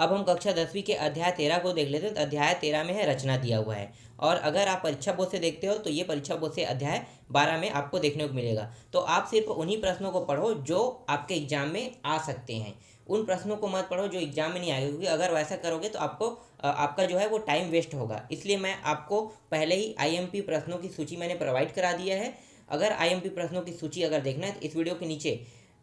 अब हम कक्षा 10वीं के अध्याय 13 को देख लेते हैं। तो अध्याय 13 में है रचना दिया हुआ है, और अगर आप परीक्षा बोर्ड से देखते हो तो ये परीक्षा बोर्ड से अध्याय 12 में आपको देखने को मिलेगा। तो आप सिर्फ उन्हीं प्रश्नों को पढ़ो जो आपके एग्जाम में आ सकते हैं, उन प्रश्नों को मत पढ़ो जो एग्जाम में नहीं आएगा, क्योंकि अगर वैसा करोगे तो आपका जो है वो टाइम वेस्ट होगा। इसलिए मैं आपको पहले ही आईएमपी प्रश्नों की सूची मैंने प्रोवाइड करा दिया है। अगर आईएमपी प्रश्नों की सूची अगर देखना है तो इस वीडियो के नीचे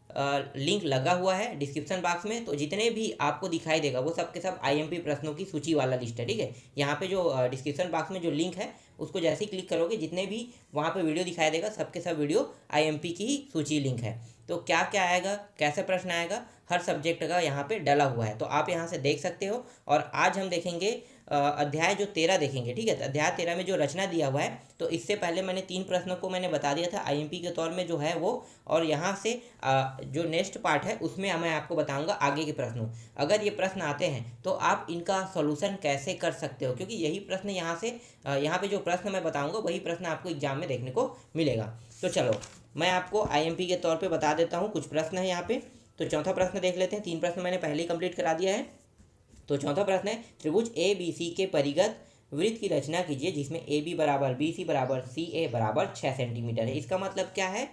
लिंक लगा हुआ है डिस्क्रिप्शन बॉक्स में, तो जितने भी आपको दिखाई देगा वो सब के सब आईएमपी प्रश्नों की सूची वाला लिस्ट है। ठीक है, यहाँ पे जो डिस्क्रिप्शन बॉक्स में जो लिंक है उसको जैसे ही क्लिक करोगे, जितने भी वहाँ पे वीडियो दिखाई देगा सब के सब वीडियो आईएमपी की ही सूची लिंक है। तो क्या क्या आएगा, कैसे प्रश्न आएगा, हर सब्जेक्ट का यहाँ पे डला हुआ है, तो आप यहाँ से देख सकते हो। और आज हम देखेंगे अध्याय जो 13 देखेंगे। ठीक है, तो अध्याय 13 में जो रचना दिया हुआ है, तो इससे पहले मैंने 3 प्रश्नों को मैंने बता दिया था आईएमपी के तौर में जो है वो, और यहाँ से जो नेक्स्ट पार्ट है उसमें मैं आपको बताऊंगा आगे के प्रश्नों। अगर ये प्रश्न आते हैं तो आप इनका सॉल्यूशन कैसे कर सकते हो, क्योंकि यही प्रश्न यहाँ पे जो प्रश्न मैं बताऊंगा वही प्रश्न आपको एग्जाम में देखने को मिलेगा। तो चलो मैं आपको आईएमपी के तौर पे बता देता हूँ, कुछ प्रश्न है यहाँ पे। तो चौथा प्रश्न देख लेते हैं, 3 प्रश्न मैंने पहले ही कंप्लीट करा दिया है। तो चौथा प्रश्न है, त्रिभुज ए बी सी के परिगत वृत्त की रचना कीजिए जिसमें ए बी बराबर बी सी बराबर सी ए बराबर 6 सेंटीमीटर है। इसका मतलब क्या है,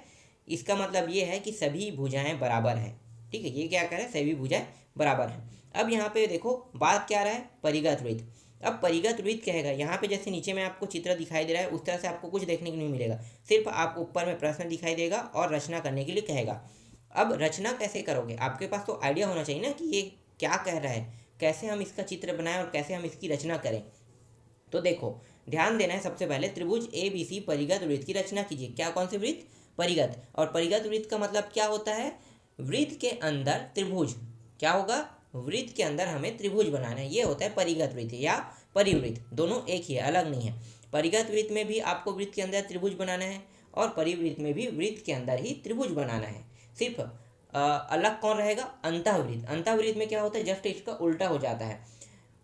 इसका मतलब ये है कि सभी भुजाएं बराबर हैं। ठीक है, ये क्या कह रहा है, सभी भुजाएं बराबर हैं। अब यहाँ पे देखो बात क्या रहा है, परिगत वृत्त। अब परिगत वृत्त कहेगा, यहाँ पे जैसे नीचे में आपको चित्र दिखाई दे रहा है उस तरह से आपको कुछ देखने को नहीं मिलेगा, सिर्फ आपको ऊपर में प्रश्न दिखाई देगा और रचना करने के लिए कहेगा। अब रचना कैसे करोगे, आपके पास तो आइडिया होना चाहिए ना कि ये क्या कह रहा है, कैसे हम इसका चित्र बनाएं और कैसे हम इसकी रचना करें। तो देखो ध्यान देना है, सबसे पहले त्रिभुज ए बी सी परिगत वृत्त की रचना कीजिए। क्या, कौन सी वृत्त, परिगत। और परिगत वृत्त का मतलब क्या होता है, वृत्त के अंदर त्रिभुज। क्या होगा, वृत्त के अंदर हमें त्रिभुज बनाना है, ये होता है परिगत वृत्त या परिवृत्त, दोनों एक ही है, अलग नहीं है। परिगत वृत्त में भी आपको वृत्त के अंदर त्रिभुज बनाना है, और परिवृत्त में भी वृत्त के अंदर ही त्रिभुज बनाना है। सिर्फ अलग कौन रहेगा, अंतःवृत्त। अंतःवृत्त में क्या होता है, जस्ट इसका उल्टा हो जाता है।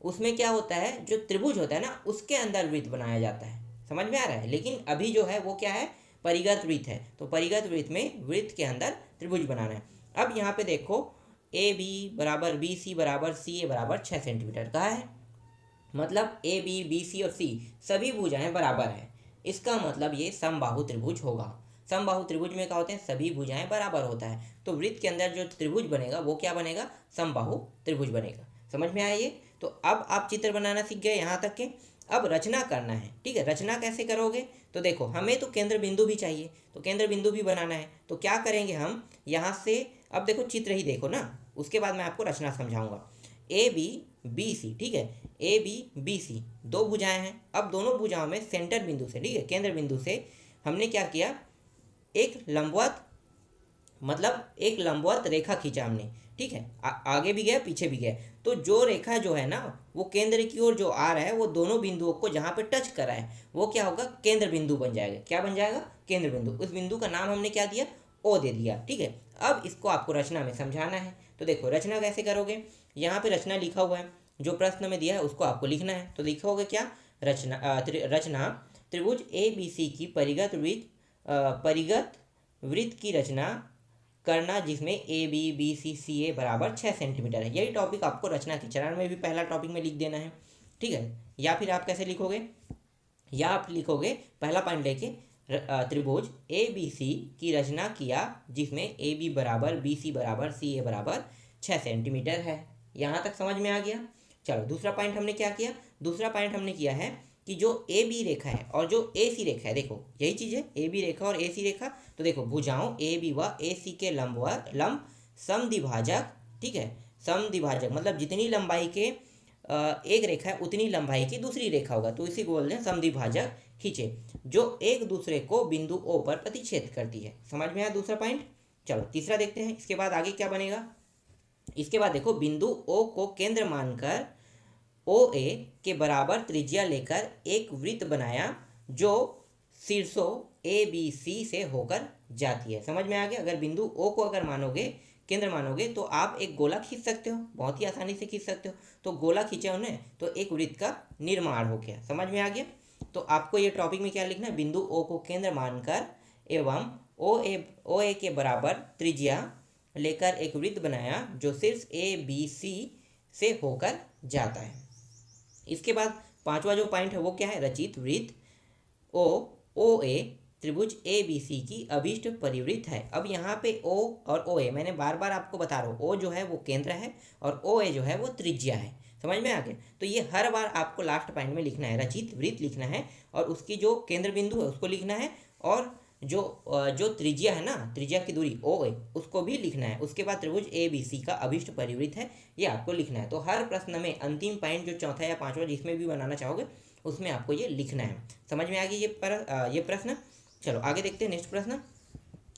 उसमें क्या होता है, जो त्रिभुज होता है ना उसके अंदर वृत्त बनाया जाता है। समझ में आ रहा है, लेकिन अभी जो है वो क्या है, परिगत वृत्त है। तो परिगत वृत्त में वृत्त के अंदर त्रिभुज बनाना है। अब यहाँ पे देखो ए बी बराबर बी सी बराबर सी ए बराबर 6 सेंटीमीटर का है, मतलब ए बी बी सी और सी सभी भुजाएं बराबर है। इसका मतलब ये समबाहु त्रिभुज होगा। समबाहु त्रिभुज में क्या होते हैं, सभी भुजाएं बराबर होता है। तो वृत्त के अंदर जो त्रिभुज बनेगा वो क्या बनेगा, समबाहु त्रिभुज बनेगा। समझ में आया ये। तो अब आप चित्र बनाना सीख गए यहाँ तक के। अब रचना करना है। ठीक है, रचना कैसे करोगे, तो देखो हमें तो केंद्र बिंदु भी चाहिए, तो केंद्र बिंदु भी बनाना है। तो क्या करेंगे हम यहाँ से, अब देखो चित्र ही देखो ना, उसके बाद मैं आपको रचना समझाऊंगा। ए बी बी सी, ठीक है, ए बी बी सी दो भुजाएं हैं। अब दोनों भुजाओं में सेंटर बिंदु से, ठीक है, केंद्र बिंदु से हमने क्या किया, एक लंबवत, मतलब एक लंबवत रेखा खींचा हमने। ठीक है, आगे भी गया पीछे भी गया। तो जो रेखा जो है ना वो केंद्र की ओर जो आ रहा है, वो दोनों बिंदुओं को जहाँ पे टच कर रहा है वो क्या होगा, केंद्र बिंदु बन जाएगा। क्या बन जाएगा, केंद्र बिंदु। उस बिंदु का नाम हमने क्या दिया, ओ दे दिया। ठीक है, अब इसको आपको रचना में समझाना है। तो देखो रचना कैसे करोगे, यहाँ पे रचना लिखा हुआ है, जो प्रश्न में दिया है उसको आपको लिखना है। तो लिखोगे क्या, रचना त्रिभुज ए बी सी की परिगत वृत्त की रचना करना जिसमें ए बी बी सी सी ए बराबर 6 सेंटीमीटर है। यही टॉपिक आपको रचना के चरण में भी पहला टॉपिक में लिख देना है। ठीक है, या फिर आप कैसे लिखोगे, या आप लिखोगे पहला पॉइंट लेके, त्रिभुज ए बी सी की रचना किया जिसमें ए बी बराबर बी सी बराबर सी ए बराबर 6 सेंटीमीटर है। यहाँ तक समझ में आ गया। चलो दूसरा पॉइंट हमने क्या किया, दूसरा पॉइंट हमने किया है कि जो ए बी रेखा है और जो ए सी रेखा है, देखो यही चीज़ है, ए बी रेखा और ए सी रेखा। तो देखो भुजाओं ए बी व ए सी के लंब समद्विभाजक। ठीक है, समद्विभाजक मतलब जितनी लंबाई के एक रेखा है उतनी लंबाई की दूसरी रेखा होगा, तो इसी को बोलते हैं समद्विभाजक खींचे, जो एक दूसरे को बिंदु ओ पर प्रतिच्छेद करती है। समझ में आया दूसरा पॉइंट। चलो तीसरा देखते हैं, इसके बाद आगे क्या बनेगा। इसके बाद देखो बिंदु ओ को केंद्र मानकर ओ ए के बराबर त्रिज्या लेकर एक वृत्त बनाया जो शीर्षों ए बी सी से होकर जाती है। समझ में आ गया। अगर बिंदु ओ को अगर मानोगे, केंद्र मानोगे, तो आप एक गोला खींच सकते हो, बहुत ही आसानी से खींच सकते हो। तो गोला खींचा उन्हें तो एक वृत्त का निर्माण हो गया। समझ में आ गया। तो आपको ये टॉपिक में क्या लिखना है, बिंदु ओ को केंद्र मानकर एवं ओ ए के बराबर त्रिज्या लेकर एक वृत्त बनाया जो शीर्ष ए बी सी से होकर जाता है। इसके बाद पांचवा जो पॉइंट है वो क्या है, रचित वृत्त ओ ओ ए त्रिभुज ए बी सी की अभीष्ट परिवृत्त है। अब यहाँ पे ओ और ओ ए मैंने बार बार आपको बता रहा हूँ, ओ जो है वो केंद्र है और ओ ए जो है वो त्रिज्या है। समझ में आ गया? तो ये हर बार आपको लास्ट पॉइंट में लिखना है, रचित वृत्त लिखना है और उसकी जो केंद्र बिंदु है उसको लिखना है और जो त्रिज्या है ना, त्रिज्या की दूरी ओ ए उसको भी लिखना है। उसके बाद त्रिभुज ए बी सी का अभीष्ट परिवृत्त है, ये आपको लिखना है। तो हर प्रश्न में अंतिम पॉइंट जो चौथा या पांचवा जिसमें भी बनाना चाहोगे उसमें आपको ये लिखना है। समझ में आ गई ये प्रश्न? चलो आगे देखते हैं नेक्स्ट प्रश्न।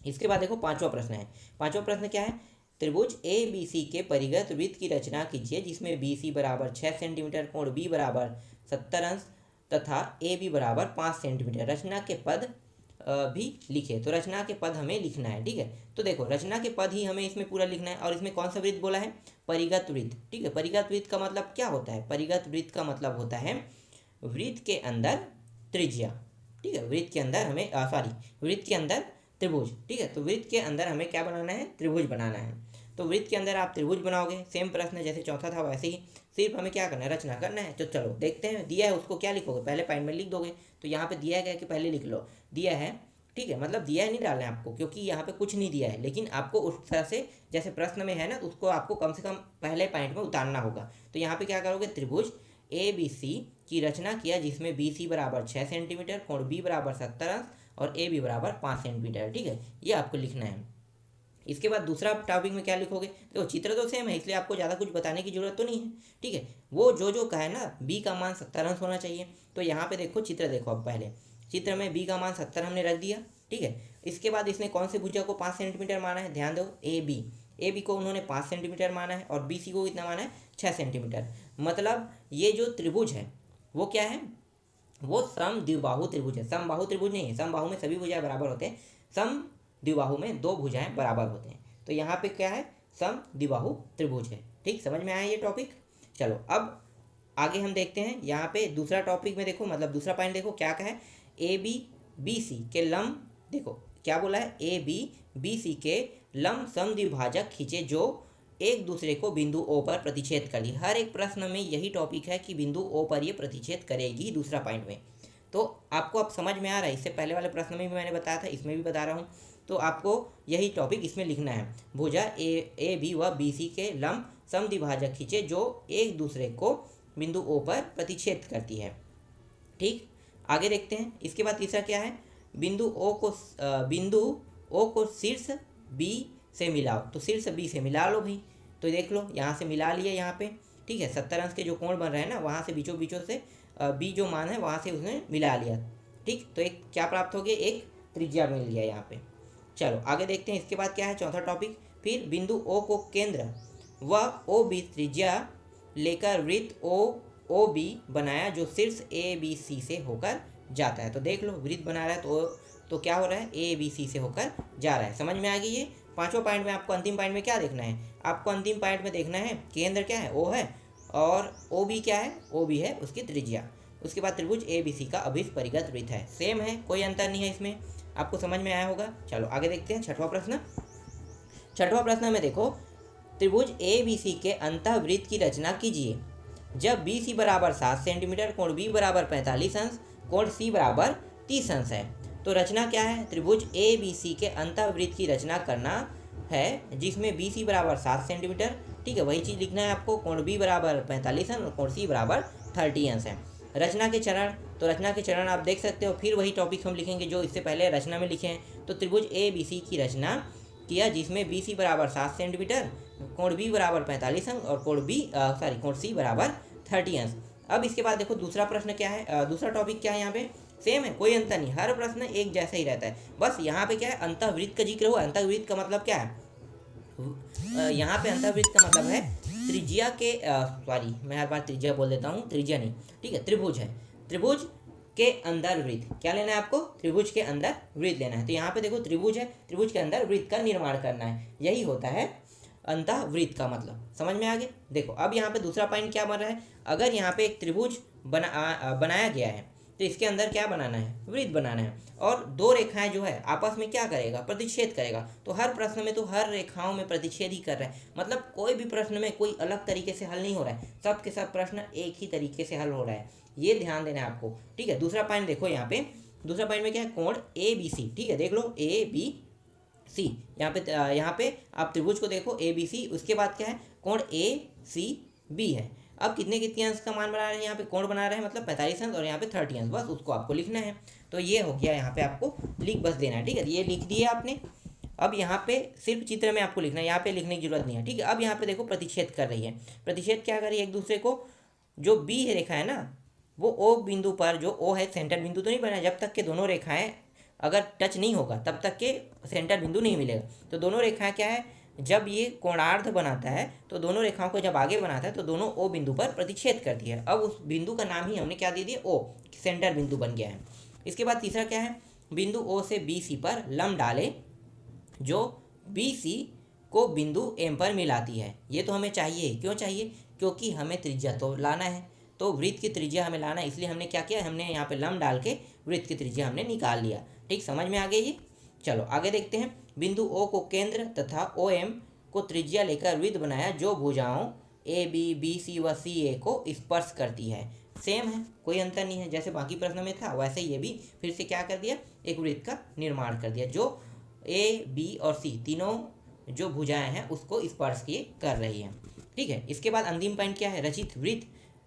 इसके बाद देखो पांचवा प्रश्न है। पांचवा प्रश्न क्या है, त्रिभुज ए बी सी के परिगत वृत्त की रचना कीजिए जिसमें बी सी बराबर 6 सेंटीमीटर, कोण बी बराबर 70 अंश तथा ए बी बराबर 5 सेंटीमीटर। रचना के पद भी लिखे। तो रचना के पद हमें लिखना है, ठीक है। तो देखो रचना के पद ही हमें इसमें पूरा लिखना है और इसमें कौन सा वृत्त बोला है, परिगत वृत्त, ठीक है। परिगत वृत्त का मतलब क्या होता है, परिगत वृत्त का मतलब होता है वृत्त के अंदर त्रिज्या, ठीक है। वृत्त के अंदर हमें वृत्त के अंदर त्रिभुज, ठीक है। तो वृत्त के अंदर हमें क्या बनाना है, त्रिभुज बनाना है। तो वृत्त के अंदर आप त्रिभुज बनाओगे, सेम प्रश्न जैसे चौथा था वैसे ही, सिर्फ हमें क्या करना है, रचना करना है। तो चलो देखते हैं, दिया है उसको क्या लिखोगे, पहले पॉइंट में लिख दोगे। तो यहाँ पे दिया है कि पहले लिख लो, दिया है, ठीक है। मतलब दिया नहीं डालना है आपको, क्योंकि यहाँ पे कुछ नहीं दिया है, लेकिन आपको उस तरह से जैसे प्रश्न में है ना, उसको आपको कम से कम पहले पॉइंट में उतारना होगा। तो यहाँ पे क्या करोगे, त्रिभुज ए बी सी की रचना किया जिसमें बी सी बराबर 6 सेंटीमीटर, कोण बी बराबर 70 अंश और ए बी बराबर 5 सेंटीमीटर, ठीक है। ये आपको लिखना है। इसके बाद दूसरा टॉपिक में क्या लिखोगे, देखो चित्र तो सेम है इसलिए आपको ज़्यादा कुछ बताने की जरूरत तो नहीं है, ठीक है। वो जो कहा है ना, बी का मान 70 अंश होना चाहिए। तो यहाँ पे देखो चित्र देखो, अब पहले चित्र में बी का मान 70 हमने रख दिया, ठीक है। इसके बाद इसने कौन से भुजा को 5 सेंटीमीटर माना है, ध्यान दो, ए बी को उन्होंने 5 सेंटीमीटर माना है और बी सी को कितना माना है, 6 सेंटीमीटर। मतलब ये जो त्रिभुज है वो क्या है, वो समद्विबाहु त्रिभुज है। समबाहु त्रिभुज नहीं है, समबाहु में सभी भुजाएं बराबर होते हैं, समद्विबाहु में 2 भुजाएं बराबर होते हैं। तो यहाँ पे क्या है, समद्विबाहु त्रिभुज है, ठीक। समझ में आया ये टॉपिक? चलो अब आगे हम देखते हैं। यहाँ पे दूसरा टॉपिक में देखो, मतलब दूसरा पॉइंट देखो क्या कहा है, ए बी बी सी के लंब, देखो क्या बोला है, ए बी बी सी के लंब समद्विभाजक खींचे जो एक दूसरे को बिंदु ओ पर प्रतिच्छेद कर दी। हर एक प्रश्न में यही टॉपिक है कि बिंदु ओ पर ये प्रतिच्छेद करेगी, दूसरा पॉइंट में। तो आपको अब समझ में आ रहा है, इससे पहले वाले प्रश्न में भी मैंने बताया था, इसमें भी बता रहा हूँ। तो आपको यही टॉपिक इसमें लिखना है, भुजा ए बी व बी सी के लंब समद्विभाजक खींचे जो एक दूसरे को बिंदु ओ पर प्रतिच्छेद करती है, ठीक। आगे देखते हैं। इसके बाद तीसरा क्या है, बिंदु ओ को शीर्ष बी से मिलाओ। तो शीर्ष बी से मिला लो भाई, तो देख लो यहाँ से मिला लिया यहाँ पे, ठीक है। 70 अंश के जो कोण बन रहे हैं ना, वहाँ से बीचों से बी जो मान है वहाँ से उसने मिला लिया, ठीक। तो एक क्या प्राप्त हो गया, एक त्रिज्या मिल लिया यहाँ पे। चलो आगे देखते हैं। इसके बाद क्या है, चौथा टॉपिक, फिर बिंदु ओ को केंद्र व ओ बी त्रिज्या लेकर वृत्त ओ बी बनाया जो शीर्ष ए बी सी से होकर जाता है। तो देख लो वृत्त बना रहा है तो क्या हो रहा है, ए बी सी से होकर जा रहा है। समझ में आ गई ये? पांचवा पॉइंट में आपको अंतिम पॉइंट में क्या देखना है, आपको अंतिम पॉइंट में देखना है केंद्र क्या है, ओ है, और ओ बी क्या है, ओ बी है उसकी त्रिज्या। उसके बाद त्रिभुज ए बी सी का अभिष्ट परिगत वृत्त है, सेम है, कोई अंतर नहीं है इसमें। आपको समझ में आया होगा। चलो आगे देखते हैं छठवां प्रश्न। छठवां प्रश्न में देखो, त्रिभुज ए बी सी के अंतःवृत्त की रचना कीजिए जब बी सी बराबर 7 सेंटीमीटर, कोण बी बराबर 45 अंश, कोण सी बराबर 30 अंश है। तो रचना क्या है, त्रिभुज ए बी सी के अंतःवृत्त की रचना करना है जिसमें बी सी बराबर 7 सेंटीमीटर, ठीक है। वही चीज़ लिखना है आपको, कोण बी बराबर 45 अंश और कोण सी बराबर 30 अंश है। रचना के चरण, तो रचना के चरण आप देख सकते हो, फिर वही टॉपिक हम लिखेंगे जो इससे पहले रचना में लिखे हैं। तो त्रिभुज ए बी सी की रचना किया जिसमें बी सी बराबर 7 सेंटीमीटर, कोण बी बराबर 45 अंश और कोण सी बराबर 30 अंश। अब इसके बाद देखो दूसरा प्रश्न क्या है, दूसरा टॉपिक क्या है, यहाँ पे सेम है, कोई अंतर नहीं, हर प्रश्न एक जैसा ही रहता है। बस यहाँ पे क्या है, अंतःवृत्त का जिक्र हुआ। अंतःवृत्त का मतलब क्या है, यहाँ पे अंतःवृत्त का मतलब है त्रिज्या के मैं हर बार त्रिज्या बोल देता हूँ, त्रिज्या नहीं, ठीक है, त्रिभुज है, त्रिभुज के अंदर वृत्त। क्या लेना है आपको, त्रिभुज के अंदर वृत्त लेना है। तो यहाँ पे देखो त्रिभुज है, त्रिभुज के अंदर वृत्त का निर्माण करना है, यही होता है अंतःवृत्त का मतलब। समझ में आ गया? देखो अब यहाँ पे दूसरा पॉइंट क्या बन रहा है, अगर यहाँ पे एक त्रिभुज बनाया गया है, तो इसके अंदर क्या बनाना है, वृत्त बनाना है। और दो रेखाएं जो है आपस में क्या करेगा, प्रतिच्छेद करेगा। तो हर प्रश्न में तो हर रेखाओं में प्रतिच्छेद ही कर रहा है, मतलब कोई भी प्रश्न में कोई अलग तरीके से हल नहीं हो रहा है, सब के सब प्रश्न एक ही तरीके से हल हो रहा है, ये ध्यान देना है आपको। ठीक है, दूसरा पॉइंट देखो यहाँ पे, दूसरा पॉइंट में क्या है, कोण ए बी सी। ठीक है, देख लो ए बी सी, यहाँ पे आप त्रिभुज को देखो ए बी सी, उसके बाद क्या है, कोण ए सी बी है। अब कितने कितने अंश का मान बना रहे हैं, यहाँ पे कोण बना रहे हैं, मतलब 45 अंश, और यहाँ पे 30 अंश, बस उसको आपको लिखना है। तो ये हो गया, यहाँ पे आपको लिख बस देना है। ठीक है, ये लिख दिए आपने। अब यहाँ पे सिर्फ चित्र में आपको लिखना है, यहाँ पे लिखने की जरूरत नहीं है। ठीक है, अब यहाँ पे देखो प्रतिच्छेद कर रही है, प्रतिच्छेद क्या कर रही है एक दूसरे को, जो बी रेखा है ना, वो ओ बिंदु पर, जो ओ है सेंटर बिंदु तो नहीं बना, जब तक के दोनों रेखाएं अगर टच नहीं होगा तब तक के सेंटर बिंदु नहीं मिलेगा। तो दोनों रेखाएं क्या है, जब ये कोणार्ध बनाता है तो दोनों रेखाओं को जब आगे बनाता है तो दोनों ओ बिंदु पर प्रतिच्छेद करती है। अब उस बिंदु का नाम ही हमने क्या दे दिया, ओ, सेंटर बिंदु बन गया है। इसके बाद तीसरा क्या है, बिंदु ओ से बी सी पर लंब डाले जो बी सी को बिंदु एम पर मिलाती है। ये तो हमें चाहिए, क्यों चाहिए, क्योंकि हमें त्रिज्या तो लाना है, तो वृत्त की त्रिज्या हमें लाना है, इसलिए हमने क्या किया, हमने यहाँ पे लंब डाल के वृत्त की त्रिज्या हमने निकाल लिया। ठीक, समझ में आ गई ये। चलो आगे देखते हैं, बिंदु ओ को केंद्र तथा ओ एम को त्रिज्या लेकर वृत्त बनाया जो भुजाओं ए बी, बी सी व सी ए को स्पर्श करती है। सेम है, कोई अंतर नहीं है, जैसे बाकी प्रश्न में था वैसे ये भी फिर से क्या कर दिया, एक वृत्त का निर्माण कर दिया जो ए बी और सी तीनों जो भुजाएं हैं उसको स्पर्श किए कर रही हैं। ठीक है, इसके बाद अंतिम पॉइंट क्या है, रचित वृत्त,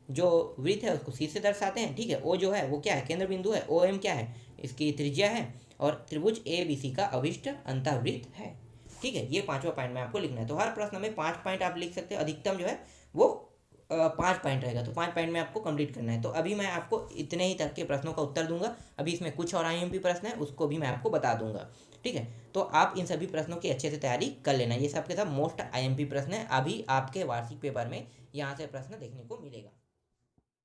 जो वृत्त है उसको सी से दर्शाते हैं। ठीक है, ओ जो है वो क्या है, केंद्र बिंदु है, ओ एम क्या है, इसकी त्रिज्या है, और त्रिभुज ए बी सी का अभिष्ट अंतःवृत्त है। ठीक है, ये पांचवा पॉइंट में आपको लिखना है। तो हर प्रश्न में 5 पॉइंट आप लिख सकते हैं, अधिकतम जो है वो 5 पॉइंट रहेगा, तो 5 पॉइंट में आपको कंप्लीट करना है। तो अभी मैं आपको इतने ही तक के प्रश्नों का उत्तर दूंगा, अभी इसमें कुछ और आईएमपी प्रश्न है उसको भी मैं आपको बता दूंगा। ठीक है, तो आप इन सभी प्रश्नों की अच्छे से तैयारी कर लेना, ये सब के सब मोस्ट आईएमपी प्रश्न है, अभी आपके वार्षिक पेपर में यहाँ से प्रश्न देखने को मिलेगा।